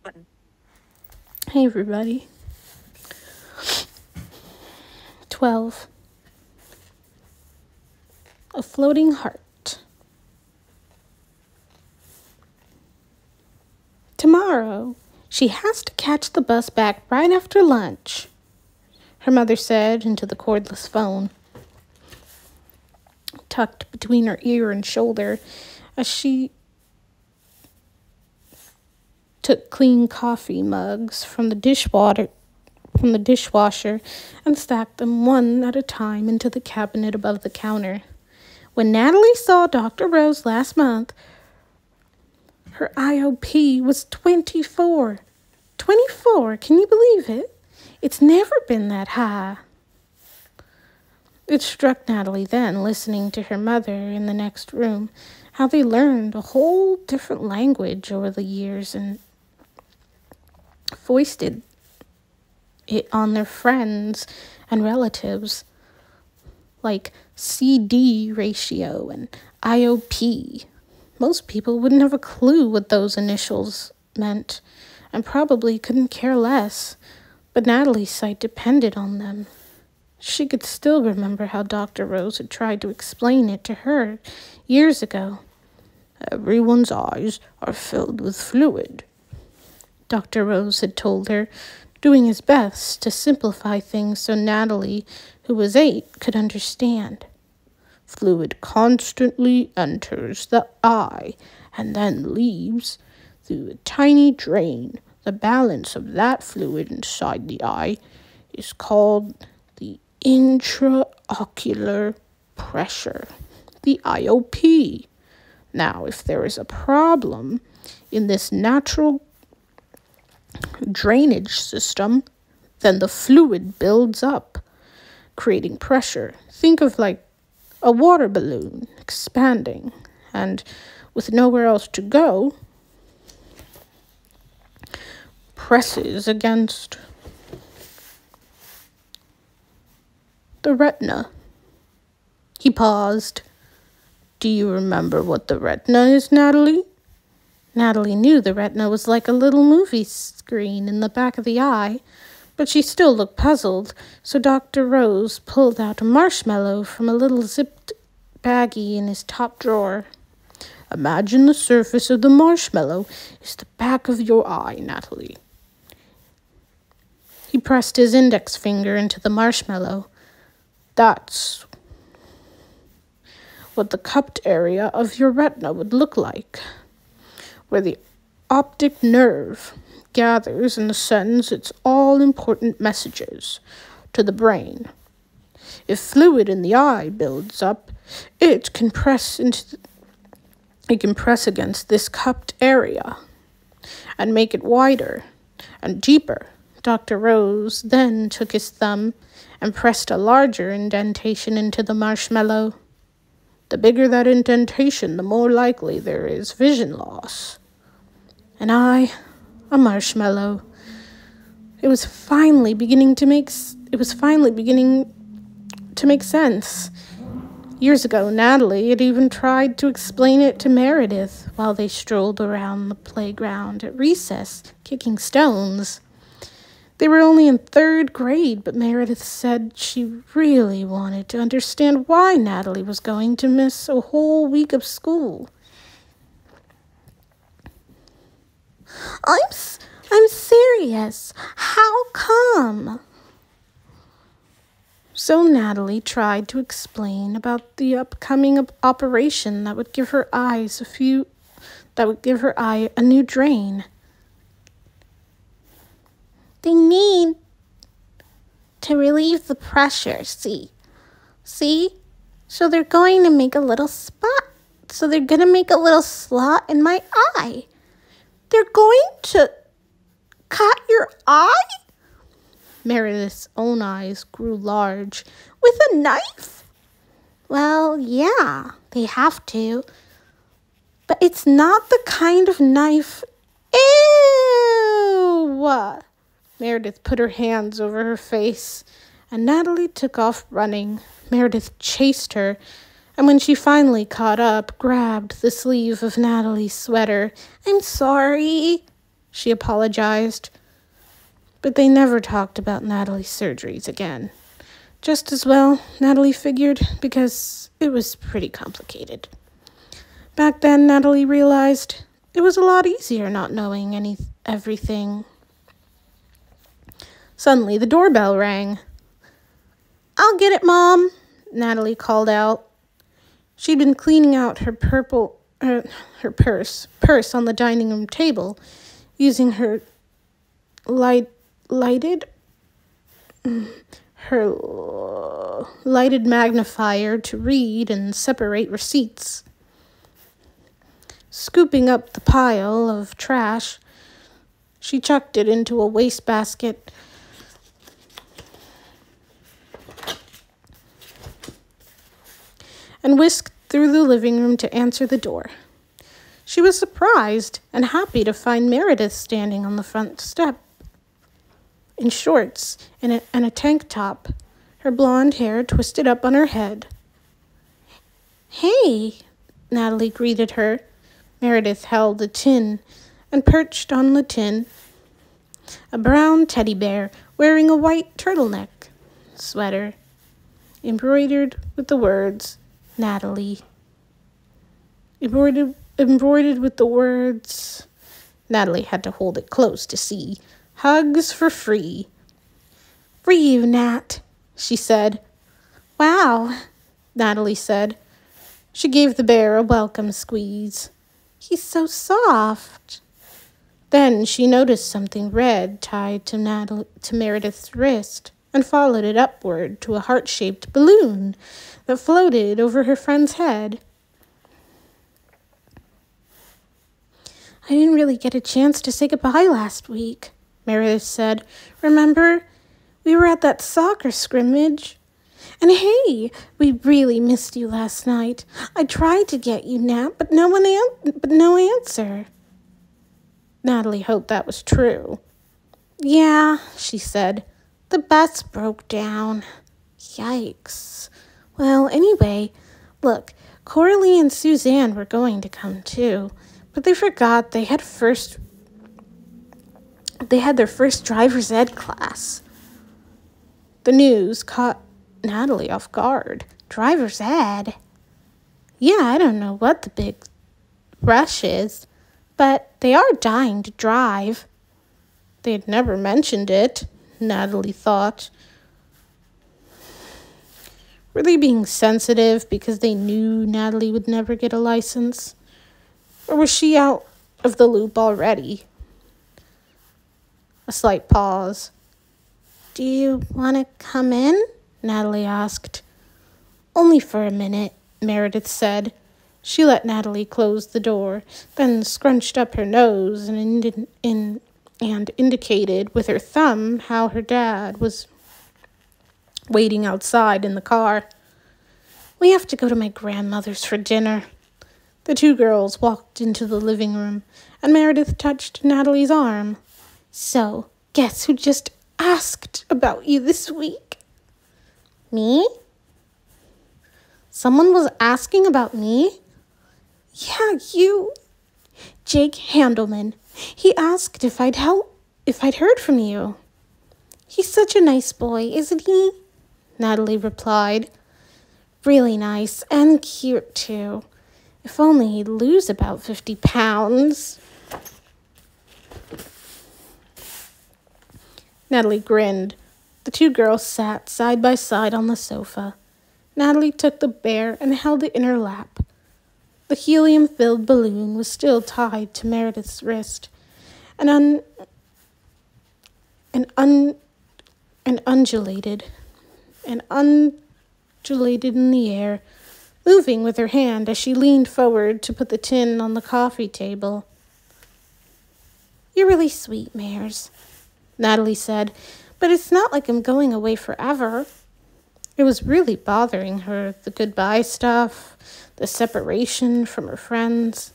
Hey everybody. 12. A floating heart. Tomorrow, she has to catch the bus back right after lunch, her mother said into the cordless phone, tucked between her ear and shoulder as she took clean coffee mugs from the dishwasher and stacked them one at a time into the cabinet above the counter. When Natalie saw Dr. Rose last month, her IOP was 24. 24, can you believe it? It's never been that high. It struck Natalie then, listening to her mother in the next room, how they learned a whole different language over the years and foisted it on their friends and relatives, like CD ratio and IOP. Most people wouldn't have a clue what those initials meant and probably couldn't care less, but Natalie's sight depended on them. She could still remember how Dr. Rose had tried to explain it to her years ago. Everyone's eyes are filled with fluid, Dr. Rose had told her, doing his best to simplify things so Natalie, who was 8, could understand. Fluid constantly enters the eye and then leaves through a tiny drain. The balance of that fluid inside the eye is called the intraocular pressure, the IOP. Now, if there is a problem in this natural drainage system, then the fluid builds up, creating pressure. Think of like a water balloon expanding, and with nowhere else to go, presses against the retina. He paused. Do you remember what the retina is, Natalie? Natalie knew the retina was like a little movie screen in the back of the eye, but she still looked puzzled, so Dr. Rose pulled out a marshmallow from a little zipped baggie in his top drawer. Imagine the surface of the marshmallow is the back of your eye, Natalie. He pressed his index finger into the marshmallow. That's what the cupped area of your retina would look like, where the optic nerve gathers and sends its all-important messages to the brain. If fluid in the eye builds up, it can press against this cupped area and make it wider and deeper. Dr. Rose then took his thumb and pressed a larger indentation into the marshmallow. The bigger that indentation, the more likely there is vision loss. An eye, a marshmallow. It was finally beginning to make sense. Years ago, Natalie had even tried to explain it to Meredith while they strolled around the playground at recess, kicking stones. They were only in 3rd grade, but Meredith said she really wanted to understand why Natalie was going to miss a whole week of school. I'm serious. How come? So Natalie tried to explain about the upcoming operation that would give her eye a new drain. They need to relieve the pressure, see? So they're going to make a little spot. So they're going to make a little slot in my eye. They're going to cut your eye? Meredith's own eyes grew large. With a knife? Well, yeah, they have to. But it's not the kind of knife. Ew! Meredith put her hands over her face, and Natalie took off running. Meredith chased her, and when she finally caught up, grabbed the sleeve of Natalie's sweater. I'm sorry. she apologized. But they never talked about Natalie's surgeries again. Just as well, Natalie figured, because it was pretty complicated. Back then, Natalie realized it was a lot easier not knowing everything. Suddenly, the doorbell rang. "I'll get it, Mom," Natalie called out. She'd been cleaning out her purse on the dining room table, using her lighted magnifier to read and separate receipts. Scooping up the pile of trash, she chucked it into a wastebasket. And whisked through the living room to answer the door. She was surprised and happy to find Meredith standing on the front step, in shorts and a tank top, her blonde hair twisted up on her head. "Hey," Natalie greeted her. Meredith held a tin, and perched on the tin, a brown teddy bear wearing a white turtleneck sweater, embroidered with the words, Natalie. Embroidered with the words, Natalie had to hold it close to see, "Hugs for free." "For you, Nat," she said. "Wow," Natalie said. She gave the bear a welcome squeeze. "He's so soft." Then she noticed something red tied to Meredith's wrist and followed it upward to a heart-shaped balloon that floated over her friend's head. "I didn't really get a chance to say goodbye last week," Meredith said. "Remember? We were at that soccer scrimmage. And hey, we really missed you last night. I tried to get you, Nat, but no answer." Natalie hoped that was true. "Yeah," she said. "The bus broke down. Yikes. Well, anyway, look, Coralie and Suzanne were going to come too, but they forgot they had their first driver's ed class." The news caught Natalie off guard. Driver's ed? Yeah, I don't know what the big rush is, but they are dying to drive. They had never mentioned it, Natalie thought. Were they being sensitive because they knew Natalie would never get a license? Or was she out of the loop already? A slight pause. "Do you want to come in?" Natalie asked. "Only for a minute," Meredith said. She let Natalie close the door, then scrunched up her nose and indicated with her thumb how her dad was waiting outside in the car. "We have to go to my grandmother's for dinner." The two girls walked into the living room, and Meredith touched Natalie's arm. "So, guess who just asked about you this week?" "Me?" "Someone was asking about me?" "Yeah, you. Jake Handelman. He asked if I'd heard from you." "He's such a nice boy, isn't he?" Natalie replied. "Really nice and cute, too. If only he'd lose about 50 pounds. Natalie grinned. The two girls sat side by side on the sofa. Natalie took the bear and held it in her lap. The helium-filled balloon was still tied to Meredith's wrist, and undulated in the air, moving with her hand as she leaned forward to put the tin on the coffee table. "You're really sweet, Mares," Natalie said, "but it's not like I'm going away forever." It was really bothering her, the goodbye stuff, the separation from her friends.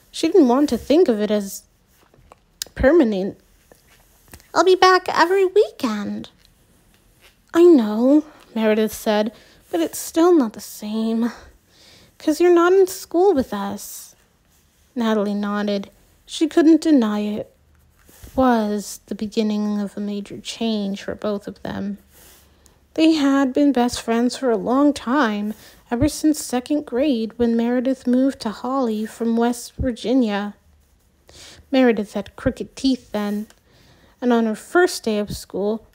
She didn't want to think of it as permanent. "I'll be back every weekend." "I know," Meredith said, "but it's still not the same. 'Cause you're not in school with us." Natalie nodded. She couldn't deny it. was the beginning of a major change for both of them. They had been best friends for a long time, ever since second grade when Meredith moved to Holly from West Virginia. Meredith had crooked teeth then, and on her first day of school,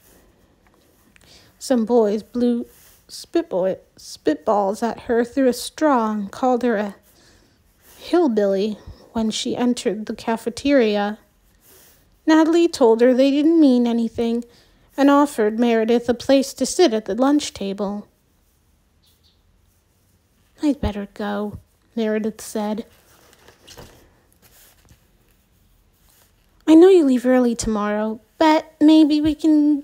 some boys blew spitballs at her through a straw and called her a hillbilly when she entered the cafeteria. Natalie told her they didn't mean anything and offered Meredith a place to sit at the lunch table. "I'd better go," Meredith said. "I know you leave early tomorrow, but maybe we can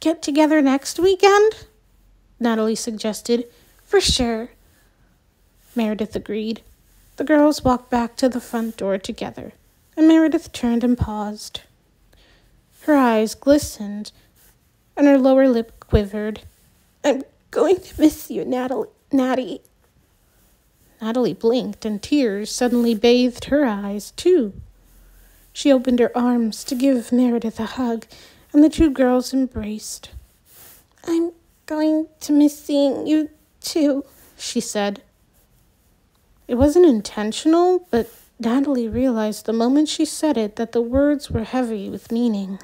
get together next weekend?" Natalie suggested. "For sure," Meredith agreed. The girls walked back to the front door together, and Meredith turned and paused. Her eyes glistened, and her lower lip quivered. "I'm going to miss you, Natty." Natalie blinked, and tears suddenly bathed her eyes, too. She opened her arms to give Meredith a hug, and the two girls embraced. "I'm going to miss seeing you, too," she said. It wasn't intentional, but Natalie realized the moment she said it that the words were heavy with meaning.